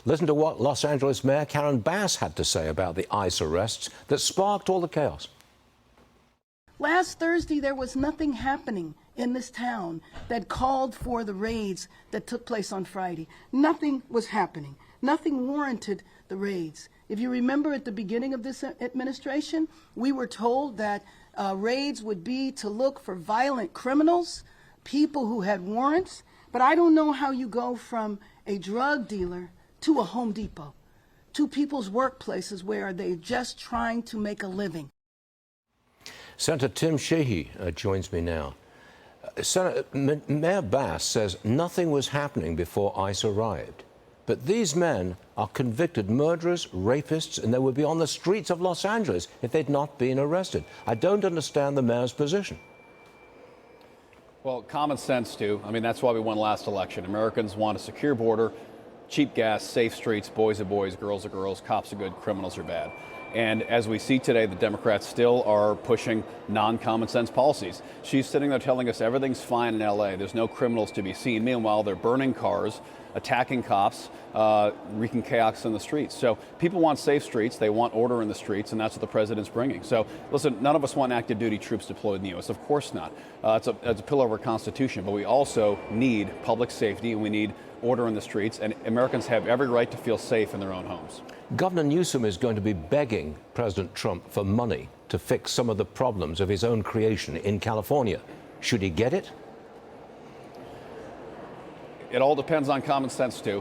Listen to what Los Angeles Mayor Karen Bass had to say about the ICE arrests that sparked all the chaos. Last Thursday, there was nothing happening in this town that called for the raids that took place on Friday. Nothing was happening. Nothing warranted the raids. If you remember at the beginning of this administration, we were told that raids would be to look for violent criminals, people who had warrants. But I don't know how you go from a drug dealer to a Home Depot, to people's workplaces where they're just trying to make a living. Senator Tim Sheehy joins me now. Mayor Bass says nothing was happening before ICE arrived. But these men are convicted murderers, rapists, and they would be on the streets of Los Angeles if they'd not been arrested. I don't understand the mayor's position. Well, common sense, Stu. I mean, that's why we won last election. Americans want a secure border, cheap gas, safe streets, boys are boys, girls are girls, cops are good, criminals are bad. And as we see today, the Democrats still are pushing non-common sense policies. She's sitting there telling us everything's fine in LA. There's no criminals to be seen. Meanwhile, they're burning cars, attacking cops, wreaking chaos in the streets. So people want safe streets. They want order in the streets, and that's what the president's bringing. So listen, none of us want active duty troops deployed in the U.S. Of course not. It's a pillar of our Constitution, but we also need public safety, and we need order in the streets, and Americans have every right to feel safe in their own homes. Governor Newsom is going to be begging President Trump for money to fix some of the problems of his own creation in California. Should he get it? It all depends on common sense, too.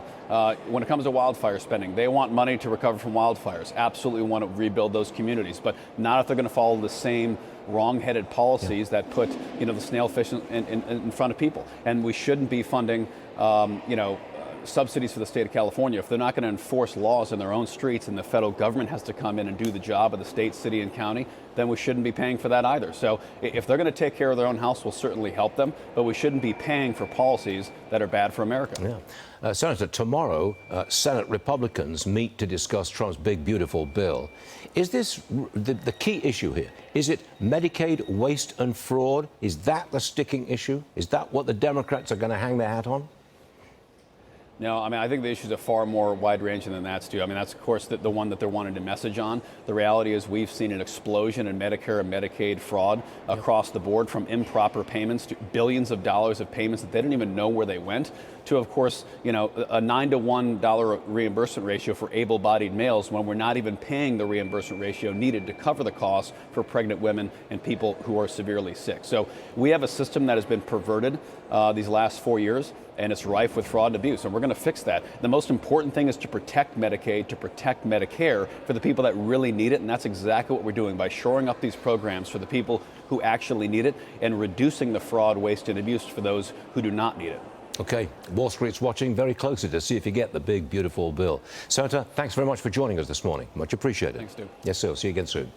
When it comes to wildfire spending, they want money to recover from wildfires. Absolutely want to rebuild those communities, but not if they're going to follow the same wrong-headed policies that put, the snailfish in front of people. And we shouldn't be funding, subsidies for the state of California. If they're not going to enforce laws in their own streets and the federal government has to come in and do the job of the state, city, and county, then we shouldn't be paying for that either. So if they're going to take care of their own house, we'll certainly help them, but we shouldn't be paying for policies that are bad for America. Yeah. Senator, tomorrow, Senate Republicans meet to discuss Trump's big, beautiful bill. Is this the key issue here? Is it Medicaid waste and fraud? Is that the sticking issue? Is that what the Democrats are going to hang their hat on? No, I mean, I think the issues are far more wide-ranging than that, Stu. I mean, that's, of course, the one that they're wanting to message on. The reality is we've seen an explosion in Medicare and Medicaid fraud across the board, from improper payments to billions of dollars of payments that they didn't even know where they went, to, of course, a 9 to 1 dollar reimbursement ratio for able-bodied males when we're not even paying the reimbursement ratio needed to cover the costs for pregnant women and people who are severely sick. So we have a system that has been perverted these last 4 years, and it's rife with fraud and abuse, and we're going to fix that. The most important thing is to protect Medicaid, to protect Medicare for the people that really need it, and that's exactly what we're doing by shoring up these programs for the people who actually need it and reducing the fraud, waste, and abuse for those who do not need it. Okay, Wall Street's watching very closely to see if you get the big, beautiful bill. Senator, thanks very much for joining us this morning. Much appreciated. Thanks, Stu. Yes, sir. See you again soon.